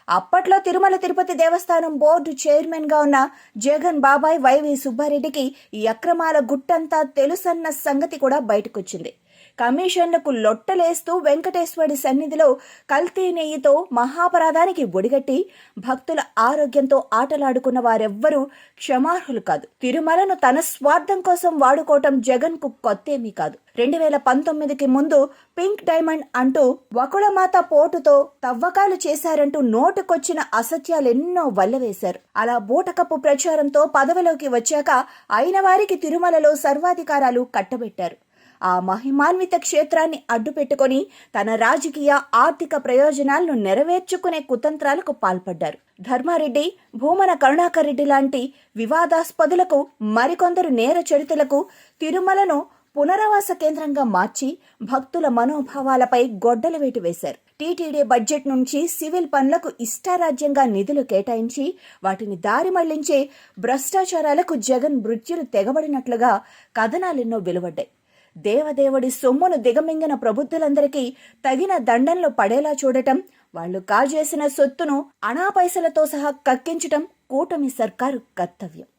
అప్పట్లో తిరుమల తిరుపతి దేవస్థానం board chairman గా ఉన్న జగన్ బాబాయ్ వైవి సుబ్బారెడ్డికి ఈ అక్రమాల గుట్టంతా తెలుసన్న సంగతి కూడా బయటకొచ్చింది. కమిషన్లకు లొట్టలేస్తూ వెంకటేశ్వరుడి సన్నిధిలో కల్తీ నెయ్యితో మహాపరాధానికి ఒడిగట్టి భక్తుల ఆరోగ్యంతో ఆటలాడుకున్న వారెవ్వరూ క్షమార్హులు కాదు. తిరుమలను తన స్వార్థం కోసం వాడుకోవటం జగన్ కు కొత్తేమీ కాదు. 2019కి ముందు పింక్ డైమండ్ అంటూ వకుళమాత పోటుతో తవ్వకాలు చేశారంటూ నోటుకొచ్చిన అసత్యాలెన్నో వల్లవేశారు. అలా బూటకపు ప్రచారంతో పదవిలోకి వచ్చాక అయిన వారికి తిరుమలలో సర్వాధికారాలు కట్టబెట్టారు. ఆ మహిమాన్విత క్షేత్రాన్ని అడ్డుపెట్టుకుని తన రాజకీయ ఆర్థిక ప్రయోజనాలను నెరవేర్చుకునే కుతంత్రాలకు పాల్పడ్డారు. ధర్మారెడ్డి, భూమన కరుణాకర్ రెడ్డి లాంటి వివాదాస్పదులకు, మరికొందరు నేర చరితులకు తిరుమలను పునరావాస కేంద్రంగా మార్చి భక్తుల మనోభావాలపై గొడ్డలి వేటు వేశారు. టీటీడీ బడ్జెట్ నుంచి సివిల్ పనులకు ఇష్టారాజ్యంగా నిధులు కేటాయించి వాటిని దారి మళ్లించే భ్రష్టాచారాలకు జగన్ మృత్యులు తెగబడినట్లుగా కథనాలెన్నో వెలువడ్డాయి. దేవదేవుడి సొమ్మును దిగమింగిన ప్రబుద్ధులందరికీ తగిన దండంలో పడేలా చూడటం, వాళ్లు కాజేసిన సొత్తును అణాపైసలతో సహా కక్కించటం కూటమి సర్కారు కర్తవ్యం.